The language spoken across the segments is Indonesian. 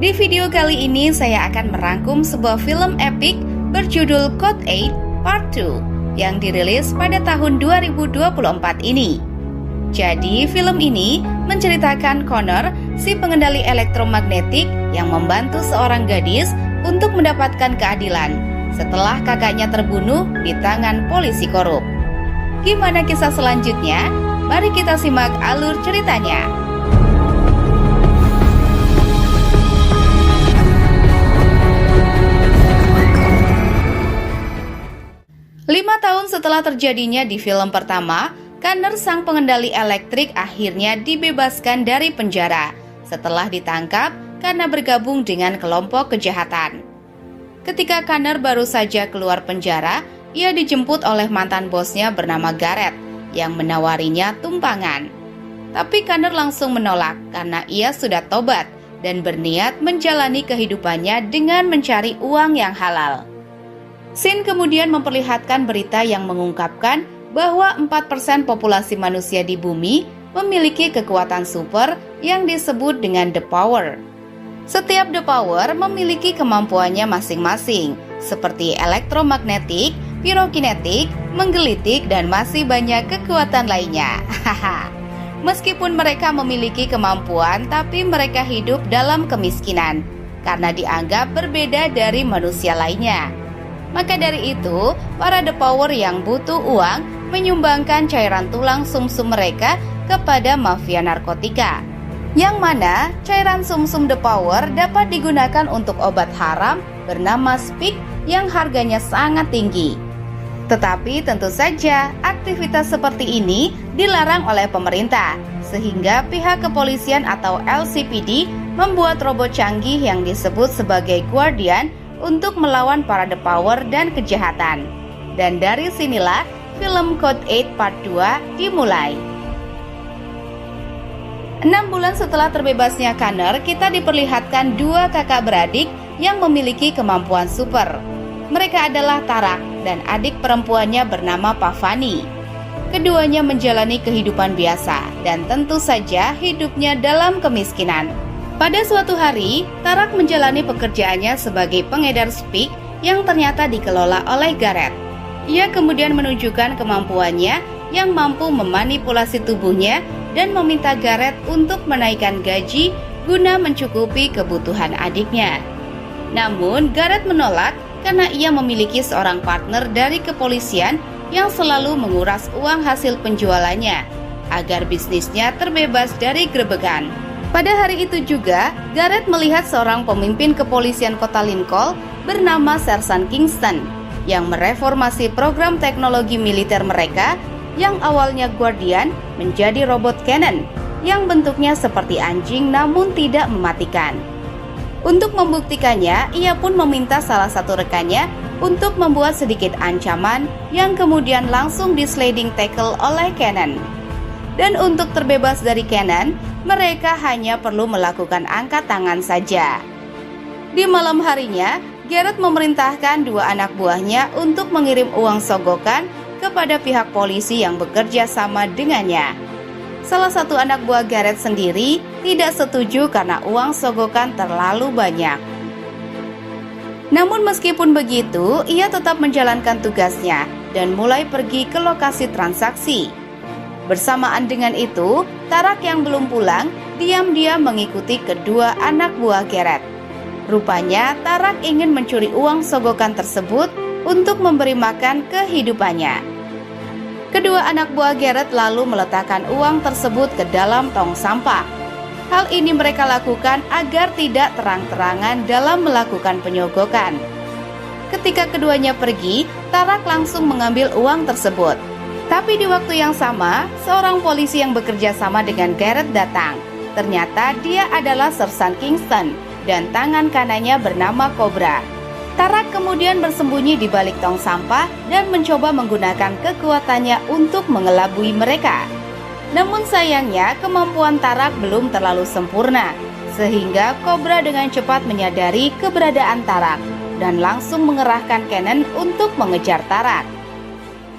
Di video kali ini saya akan merangkum sebuah film epik berjudul Code 8 Part 2 yang dirilis pada tahun 2024 ini. Jadi film ini menceritakan Connor, si pengendali elektromagnetik yang membantu seorang gadis untuk mendapatkan keadilan setelah kakaknya terbunuh di tangan polisi korup. Gimana kisah selanjutnya? Mari kita simak alur ceritanya. 5 tahun setelah terjadinya di film pertama, Connor sang pengendali elektrik akhirnya dibebaskan dari penjara setelah ditangkap karena bergabung dengan kelompok kejahatan. Ketika Connor baru saja keluar penjara, ia dijemput oleh mantan bosnya bernama Garrett yang menawarinya tumpangan. Tapi Connor langsung menolak karena ia sudah tobat dan berniat menjalani kehidupannya dengan mencari uang yang halal. Scene kemudian memperlihatkan berita yang mengungkapkan bahwa 4% populasi manusia di bumi memiliki kekuatan super yang disebut dengan The Power. Setiap The Power memiliki kemampuannya masing-masing, seperti elektromagnetik, pirokinetik, menggelitik, dan masih banyak kekuatan lainnya. Meskipun mereka memiliki kemampuan, tapi mereka hidup dalam kemiskinan karena dianggap berbeda dari manusia lainnya. Maka dari itu, para The Power yang butuh uang menyumbangkan cairan tulang sumsum mereka kepada mafia narkotika. Yang mana cairan sumsum The Power dapat digunakan untuk obat haram bernama Speak yang harganya sangat tinggi. Tetapi tentu saja aktivitas seperti ini dilarang oleh pemerintah, sehingga pihak kepolisian atau LCPD membuat robot canggih yang disebut sebagai Guardian untuk melawan para The Power dan kejahatan. Dan dari sinilah film Code 8 Part 2 dimulai. 6 bulan setelah terbebasnya Connor, kita diperlihatkan dua kakak beradik yang memiliki kemampuan super. Mereka adalah Tarak dan adik perempuannya bernama Pavani. Keduanya menjalani kehidupan biasa dan tentu saja hidupnya dalam kemiskinan. Pada suatu hari, Tarak menjalani pekerjaannya sebagai pengedar Speak yang ternyata dikelola oleh Garrett. Ia kemudian menunjukkan kemampuannya yang mampu memanipulasi tubuhnya dan meminta Garrett untuk menaikkan gaji guna mencukupi kebutuhan adiknya. Namun, Garrett menolak karena ia memiliki seorang partner dari kepolisian yang selalu menguras uang hasil penjualannya agar bisnisnya terbebas dari grebekan. Pada hari itu juga, Garrett melihat seorang pemimpin kepolisian kota Lincoln bernama Sersan Kingston yang mereformasi program teknologi militer mereka yang awalnya Guardian menjadi robot cannon yang bentuknya seperti anjing namun tidak mematikan. Untuk membuktikannya, ia pun meminta salah satu rekannya untuk membuat sedikit ancaman yang kemudian langsung di sliding tackle oleh Cannon. Dan untuk terbebas dari Cannon, mereka hanya perlu melakukan angkat tangan saja. Di malam harinya, Garrett memerintahkan dua anak buahnya untuk mengirim uang sogokan kepada pihak polisi yang bekerja sama dengannya. Salah satu anak buah Garrett sendiri tidak setuju karena uang sogokan terlalu banyak. Namun meskipun begitu, ia tetap menjalankan tugasnya dan mulai pergi ke lokasi transaksi. Bersamaan dengan itu, Tarak yang belum pulang diam-diam mengikuti kedua anak buah Garrett. Rupanya Tarak ingin mencuri uang sogokan tersebut untuk memberi makan kehidupannya. Kedua anak buah Garrett lalu meletakkan uang tersebut ke dalam tong sampah. Hal ini mereka lakukan agar tidak terang-terangan dalam melakukan penyogokan. Ketika keduanya pergi, Tarak langsung mengambil uang tersebut. Tapi di waktu yang sama, seorang polisi yang bekerja sama dengan Garrett datang. Ternyata dia adalah Sersan Kingston dan tangan kanannya bernama Cobra. Tarak kemudian bersembunyi di balik tong sampah dan mencoba menggunakan kekuatannya untuk mengelabui mereka. Namun sayangnya kemampuan Tarak belum terlalu sempurna, sehingga Cobra dengan cepat menyadari keberadaan Tarak dan langsung mengerahkan cannon untuk mengejar Tarak.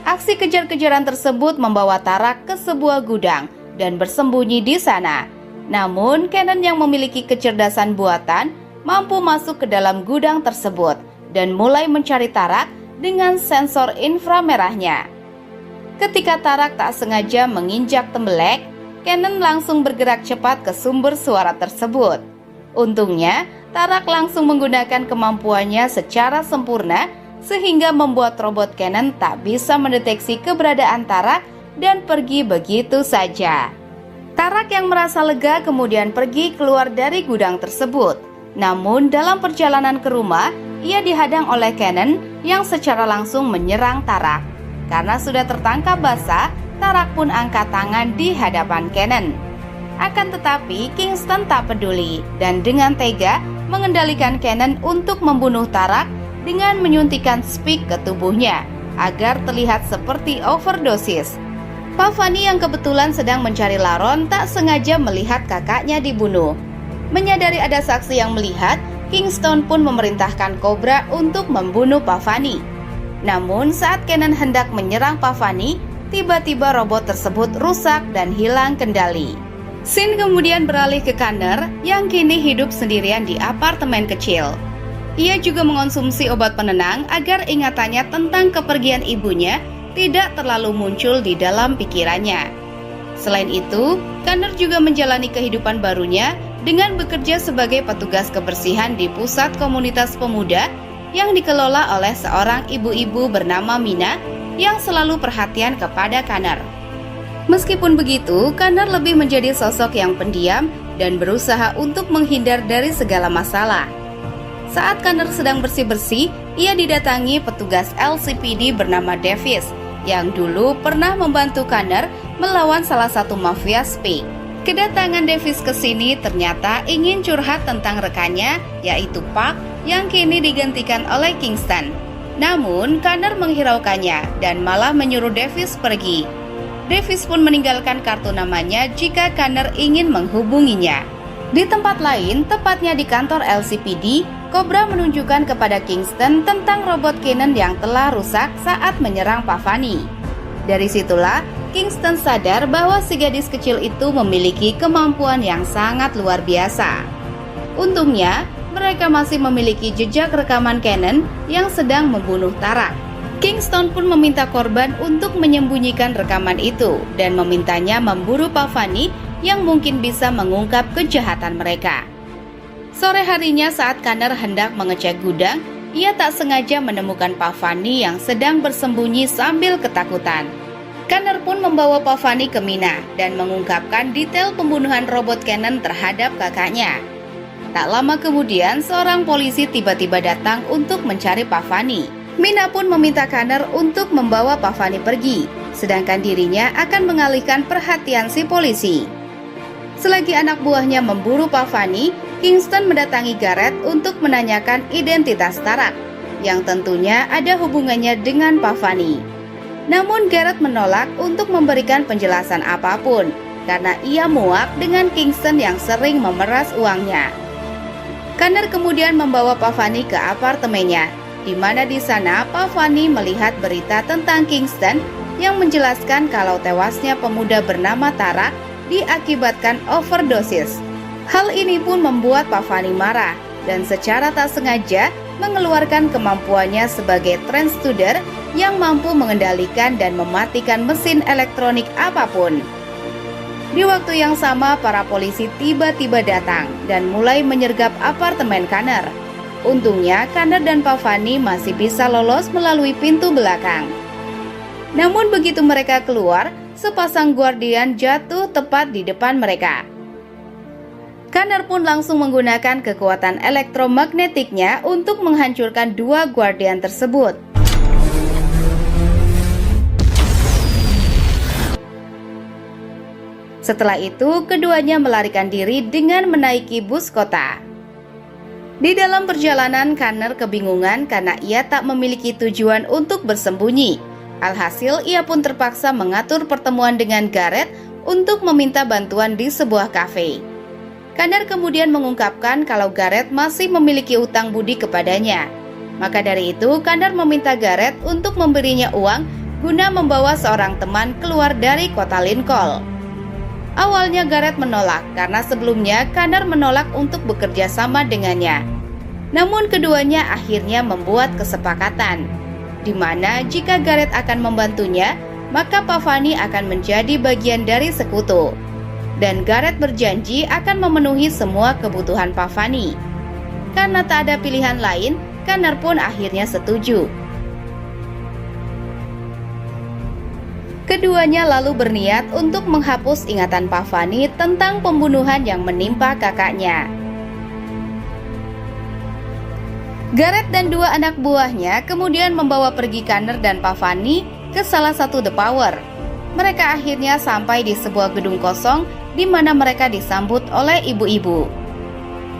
Aksi kejar-kejaran tersebut membawa Tarak ke sebuah gudang dan bersembunyi di sana. Namun, Cannon yang memiliki kecerdasan buatan mampu masuk ke dalam gudang tersebut dan mulai mencari Tarak dengan sensor inframerahnya. Ketika Tarak tak sengaja menginjak tembelek, Cannon langsung bergerak cepat ke sumber suara tersebut. Untungnya, Tarak langsung menggunakan kemampuannya secara sempurna sehingga membuat robot Cannon tak bisa mendeteksi keberadaan Tarak dan pergi begitu saja. Tarak yang merasa lega kemudian pergi keluar dari gudang tersebut. Namun dalam perjalanan ke rumah, ia dihadang oleh Cannon yang secara langsung menyerang Tarak. Karena sudah tertangkap basah, Tarak pun angkat tangan di hadapan Cannon. Akan tetapi Kingston tak peduli dan dengan tega mengendalikan Cannon untuk membunuh Tarak dengan menyuntikkan spik ke tubuhnya agar terlihat seperti overdosis. Pavani yang kebetulan sedang mencari Laron tak sengaja melihat kakaknya dibunuh. Menyadari ada saksi yang melihat, Kingston pun memerintahkan Cobra untuk membunuh Pavani. Namun saat Cannon hendak menyerang Pavani, tiba-tiba robot tersebut rusak dan hilang kendali. Scene kemudian beralih ke Connor yang kini hidup sendirian di apartemen kecil. Ia juga mengonsumsi obat penenang agar ingatannya tentang kepergian ibunya tidak terlalu muncul di dalam pikirannya. Selain itu, Connor juga menjalani kehidupan barunya dengan bekerja sebagai petugas kebersihan di pusat komunitas pemuda yang dikelola oleh seorang ibu-ibu bernama Mina yang selalu perhatian kepada Connor. Meskipun begitu, Connor lebih menjadi sosok yang pendiam dan berusaha untuk menghindar dari segala masalah. Saat Connor sedang bersih-bersih, ia didatangi petugas LCPD bernama Davis yang dulu pernah membantu Connor melawan salah satu mafia Speak. Kedatangan Davis ke sini ternyata ingin curhat tentang rekannya, yaitu Park, yang kini digantikan oleh Kingston. Namun, Connor menghiraukannya dan malah menyuruh Davis pergi. Davis pun meninggalkan kartu namanya jika Connor ingin menghubunginya. Di tempat lain, tepatnya di kantor LCPD, Cobra menunjukkan kepada Kingston tentang robot Cannon yang telah rusak saat menyerang Pavani. Dari situlah, Kingston sadar bahwa si gadis kecil itu memiliki kemampuan yang sangat luar biasa. Untungnya, mereka masih memiliki jejak rekaman Cannon yang sedang membunuh Tarak. Kingston pun meminta korban untuk menyembunyikan rekaman itu dan memintanya memburu Pavani yang mungkin bisa mengungkap kejahatan mereka. Sore harinya saat Connor hendak mengecek gudang, ia tak sengaja menemukan Pavani yang sedang bersembunyi sambil ketakutan. Connor pun membawa Pavani ke Mina dan mengungkapkan detail pembunuhan robot Cannon terhadap kakaknya. Tak lama kemudian, seorang polisi tiba-tiba datang untuk mencari Pavani. Mina pun meminta Connor untuk membawa Pavani pergi, sedangkan dirinya akan mengalihkan perhatian si polisi. Selagi anak buahnya memburu Pavani, Kingston mendatangi Garrett untuk menanyakan identitas Tarak, yang tentunya ada hubungannya dengan Pavani. Namun Garrett menolak untuk memberikan penjelasan apapun, karena ia muak dengan Kingston yang sering memeras uangnya. Connor kemudian membawa Pavani ke apartemennya, di mana di sana Pavani melihat berita tentang Kingston yang menjelaskan kalau tewasnya pemuda bernama Tarak diakibatkan overdosis. Hal ini pun membuat Pavani marah dan secara tak sengaja mengeluarkan kemampuannya sebagai transtuder yang mampu mengendalikan dan mematikan mesin elektronik apapun. Di waktu yang sama, para polisi tiba-tiba datang dan mulai menyergap apartemen Connor. Untungnya, Connor dan Pavani masih bisa lolos melalui pintu belakang. Namun begitu mereka keluar, sepasang guardian jatuh tepat di depan mereka. Connor pun langsung menggunakan kekuatan elektromagnetiknya untuk menghancurkan dua guardian tersebut. Setelah itu, keduanya melarikan diri dengan menaiki bus kota. Di dalam perjalanan, Connor kebingungan karena ia tak memiliki tujuan untuk bersembunyi. Alhasil, ia pun terpaksa mengatur pertemuan dengan Garrett untuk meminta bantuan di sebuah kafe. Connor kemudian mengungkapkan kalau Garrett masih memiliki utang budi kepadanya. Maka dari itu, Connor meminta Garrett untuk memberinya uang guna membawa seorang teman keluar dari kota Lincoln. Awalnya Garrett menolak karena sebelumnya Connor menolak untuk bekerja sama dengannya. Namun keduanya akhirnya membuat kesepakatan, di mana jika Gareth akan membantunya, maka Pavani akan menjadi bagian dari sekutu. Dan Gareth berjanji akan memenuhi semua kebutuhan Pavani. Karena tak ada pilihan lain, Connor pun akhirnya setuju. Keduanya lalu berniat untuk menghapus ingatan Pavani tentang pembunuhan yang menimpa kakaknya. Gareth dan dua anak buahnya kemudian membawa pergi Connor dan Pavani ke salah satu The Power. Mereka akhirnya sampai di sebuah gedung kosong di mana mereka disambut oleh ibu-ibu.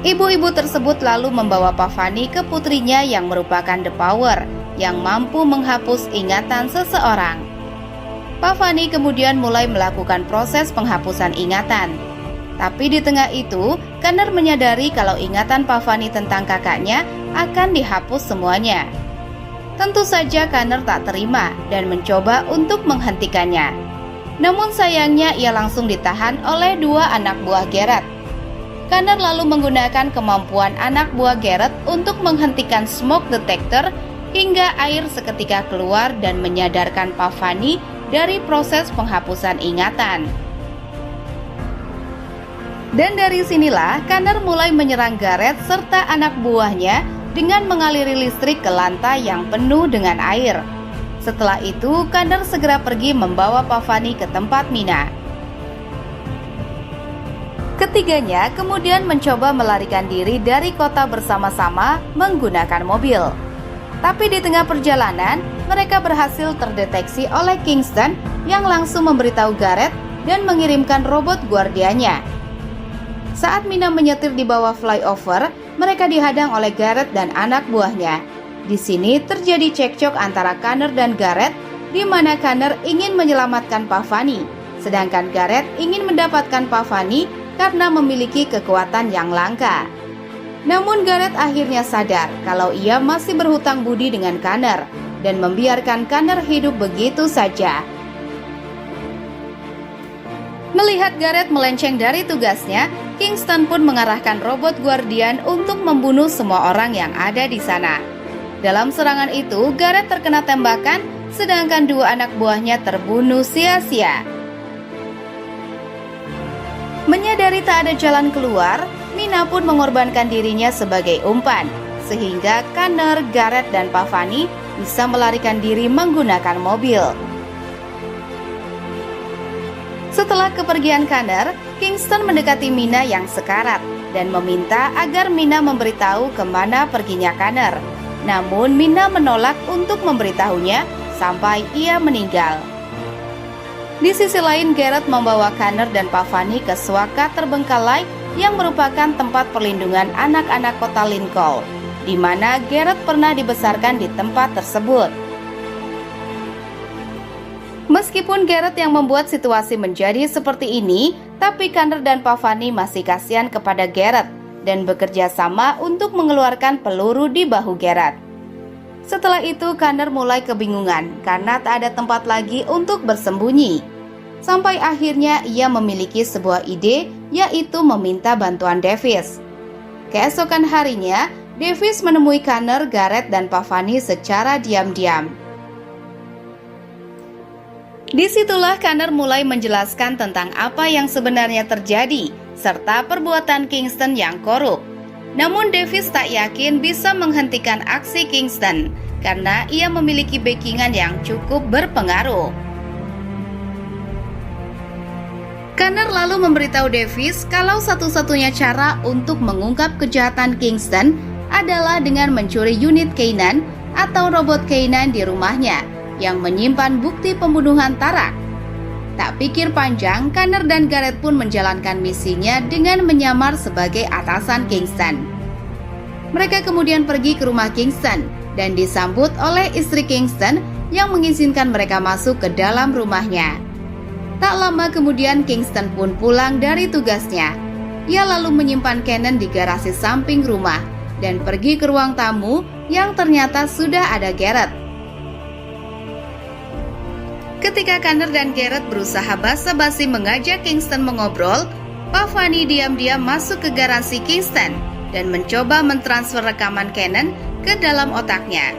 Ibu-ibu tersebut lalu membawa Pavani ke putrinya yang merupakan The Power yang mampu menghapus ingatan seseorang. Pavani kemudian mulai melakukan proses penghapusan ingatan. Tapi di tengah itu, Connor menyadari kalau ingatan Pavani tentang kakaknya akan dihapus semuanya. Tentu saja Connor tak terima dan mencoba untuk menghentikannya. Namun sayangnya ia langsung ditahan oleh dua anak buah Gareth. Connor lalu menggunakan kemampuan anak buah Gareth untuk menghentikan smoke detector hingga air seketika keluar dan menyadarkan Pavani dari proses penghapusan ingatan. Dan dari sinilah Connor mulai menyerang Gareth serta anak buahnya dengan mengaliri listrik ke lantai yang penuh dengan air. Setelah itu, Connor segera pergi membawa Pavani ke tempat Mina. Ketiganya kemudian mencoba melarikan diri dari kota bersama-sama menggunakan mobil. Tapi di tengah perjalanan, mereka berhasil terdeteksi oleh Kingston yang langsung memberitahu Gareth dan mengirimkan robot guardianya. Saat Mina menyetir di bawah flyover, mereka dihadang oleh Gareth dan anak buahnya. Di sini terjadi cekcok antara Connor dan Gareth, di mana Connor ingin menyelamatkan Pavani, sedangkan Gareth ingin mendapatkan Pavani karena memiliki kekuatan yang langka. Namun Gareth akhirnya sadar kalau ia masih berhutang budi dengan Connor dan membiarkan Connor hidup begitu saja. Melihat Gareth melenceng dari tugasnya, Kingston pun mengarahkan robot guardian untuk membunuh semua orang yang ada di sana. Dalam serangan itu, Gareth terkena tembakan, sedangkan dua anak buahnya terbunuh sia-sia. Menyadari tak ada jalan keluar, Mina pun mengorbankan dirinya sebagai umpan, sehingga Connor, Gareth, dan Pavani bisa melarikan diri menggunakan mobil. Setelah kepergian Connor, Kingston mendekati Mina yang sekarat dan meminta agar Mina memberitahu kemana perginya Connor. Namun Mina menolak untuk memberitahunya sampai ia meninggal. Di sisi lain, Gareth membawa Connor dan Pavani ke suaka terbengkalai yang merupakan tempat perlindungan anak-anak kota Lincoln, di mana Gareth pernah dibesarkan di tempat tersebut. Meskipun Gareth yang membuat situasi menjadi seperti ini, tapi Connor dan Pavani masih kasihan kepada Gareth dan bekerja sama untuk mengeluarkan peluru di bahu Gareth. Setelah itu Connor mulai kebingungan karena tak ada tempat lagi untuk bersembunyi. Sampai akhirnya ia memiliki sebuah ide, yaitu meminta bantuan Davis. Keesokan harinya, Davis menemui Connor, Gareth, dan Pavani secara diam-diam. Disitulah Connor mulai menjelaskan tentang apa yang sebenarnya terjadi, serta perbuatan Kingston yang korup. Namun Davis tak yakin bisa menghentikan aksi Kingston, karena ia memiliki backingan yang cukup berpengaruh. Connor lalu memberitahu Davis kalau satu-satunya cara untuk mengungkap kejahatan Kingston adalah dengan mencuri unit K9 atau robot K9 di rumahnya yang menyimpan bukti pembunuhan Tarak. Tak pikir panjang, Connor dan Gareth pun menjalankan misinya dengan menyamar sebagai atasan Kingston. Mereka kemudian pergi ke rumah Kingston dan disambut oleh istri Kingston yang mengizinkan mereka masuk ke dalam rumahnya. Tak lama kemudian Kingston pun pulang dari tugasnya. Ia lalu menyimpan Cannon di garasi samping rumah dan pergi ke ruang tamu yang ternyata sudah ada Gareth. Ketika Connor dan Gareth berusaha basa-basi mengajak Kingston mengobrol, Pavani diam-diam masuk ke garasi Kingston dan mencoba mentransfer rekaman Cannon ke dalam otaknya.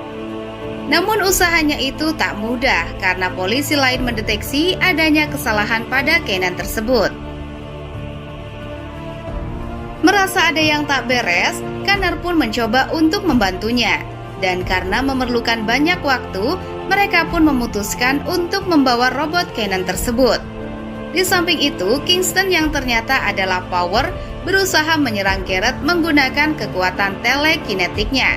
Namun usahanya itu tak mudah karena polisi lain mendeteksi adanya kesalahan pada Cannon tersebut. Merasa ada yang tak beres, Connor pun mencoba untuk membantunya. Dan karena memerlukan banyak waktu, mereka pun memutuskan untuk membawa robot Cannon tersebut. Di samping itu, Kingston yang ternyata adalah Power berusaha menyerang Garrett menggunakan kekuatan telekinetiknya.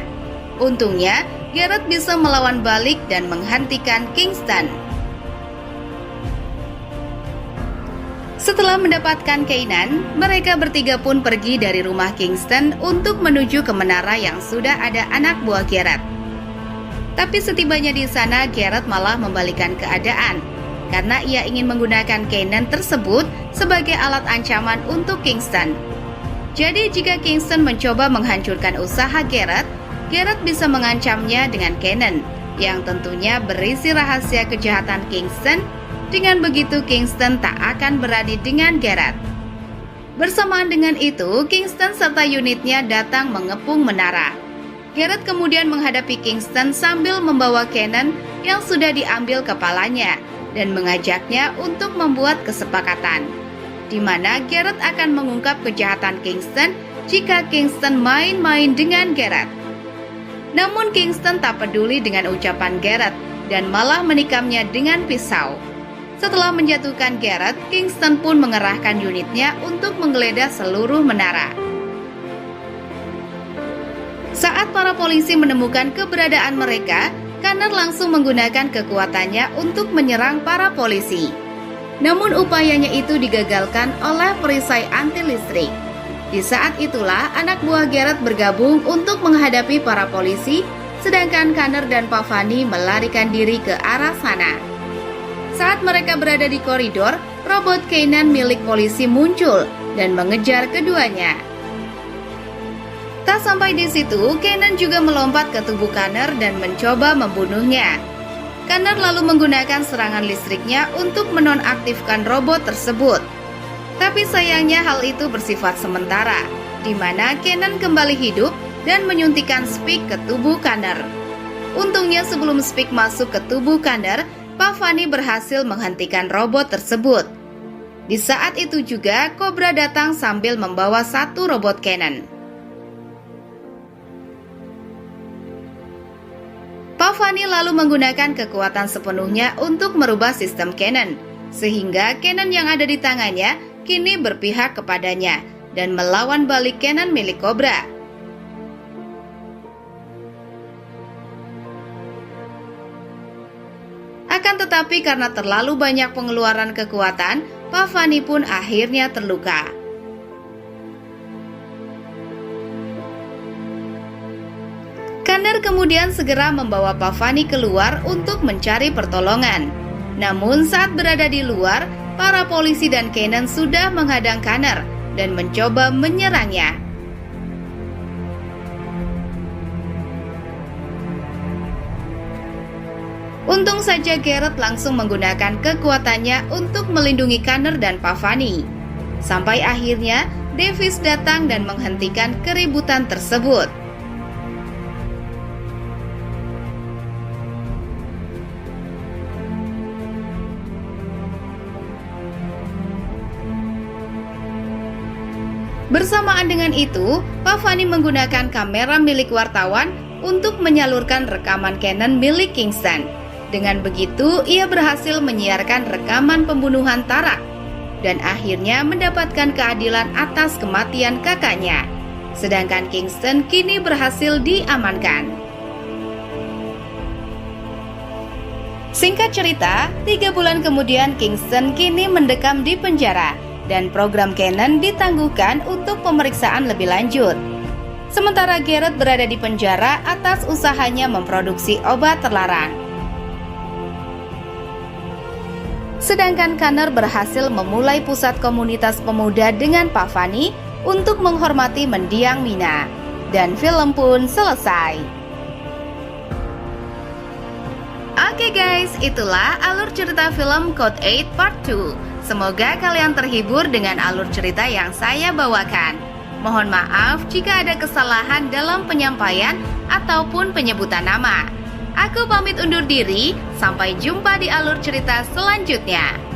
Untungnya, Garrett bisa melawan balik dan menghentikan Kingston. Setelah mendapatkan Kanan, mereka bertiga pun pergi dari rumah Kingston untuk menuju ke menara yang sudah ada anak buah Garrett. Tapi setibanya di sana, Garrett malah membalikan keadaan karena ia ingin menggunakan Kanan tersebut sebagai alat ancaman untuk Kingston. Jadi jika Kingston mencoba menghancurkan usaha Garrett, Garrett bisa mengancamnya dengan Kanan yang tentunya berisi rahasia kejahatan Kingston. Dengan begitu Kingston tak akan berani dengan Garrett. Bersamaan dengan itu, Kingston serta unitnya datang mengepung menara. Garrett kemudian menghadapi Kingston sambil membawa Cannon yang sudah diambil kepalanya dan mengajaknya untuk membuat kesepakatan, di mana Garrett akan mengungkap kejahatan Kingston jika Kingston main-main dengan Garrett. Namun Kingston tak peduli dengan ucapan Garrett dan malah menikamnya dengan pisau. Setelah menjatuhkan Garrett, Kingston pun mengerahkan unitnya untuk menggeledah seluruh menara. Saat para polisi menemukan keberadaan mereka, Connor langsung menggunakan kekuatannya untuk menyerang para polisi. Namun upayanya itu digagalkan oleh perisai anti listrik. Di saat itulah anak buah Garrett bergabung untuk menghadapi para polisi, sedangkan Connor dan Pavani melarikan diri ke arah sana. Saat mereka berada di koridor, robot Kanan milik polisi muncul dan mengejar keduanya. Tak sampai di situ, Kanan juga melompat ke tubuh Connor dan mencoba membunuhnya. Connor lalu menggunakan serangan listriknya untuk menonaktifkan robot tersebut. Tapi sayangnya hal itu bersifat sementara, di mana Kanan kembali hidup dan menyuntikkan Speak ke tubuh Connor. Untungnya sebelum Speak masuk ke tubuh Connor, Pavani berhasil menghentikan robot tersebut. Di saat itu juga, Cobra datang sambil membawa satu robot Cannon. Pavani lalu menggunakan kekuatan sepenuhnya untuk merubah sistem Cannon, sehingga Cannon yang ada di tangannya kini berpihak kepadanya dan melawan balik Cannon milik Cobra. Akan tetapi karena terlalu banyak pengeluaran kekuatan, Pavani pun akhirnya terluka. Connor kemudian segera membawa Pavani keluar untuk mencari pertolongan. Namun saat berada di luar, para polisi dan Kanan sudah menghadang Connor dan mencoba menyerangnya. Untung saja Garrett langsung menggunakan kekuatannya untuk melindungi Connor dan Pavani. Sampai akhirnya Davis datang dan menghentikan keributan tersebut. Bersamaan dengan itu, Pavani menggunakan kamera milik wartawan untuk menyalurkan rekaman Cannon milik Kingston. Dengan begitu, ia berhasil menyiarkan rekaman pembunuhan Tarak dan akhirnya mendapatkan keadilan atas kematian kakaknya. Sedangkan Kingston kini berhasil diamankan. Singkat cerita, 3 bulan kemudian Kingston kini mendekam di penjara dan program Cannon ditangguhkan untuk pemeriksaan lebih lanjut. Sementara Garrett berada di penjara atas usahanya memproduksi obat terlarang. Sedangkan Connor berhasil memulai pusat komunitas pemuda dengan Pavani untuk menghormati mendiang Mina. Dan film pun selesai. Oke guys, itulah alur cerita film Code 8 Part 2. Semoga kalian terhibur dengan alur cerita yang saya bawakan. Mohon maaf jika ada kesalahan dalam penyampaian ataupun penyebutan nama. Aku pamit undur diri, sampai jumpa di alur cerita selanjutnya.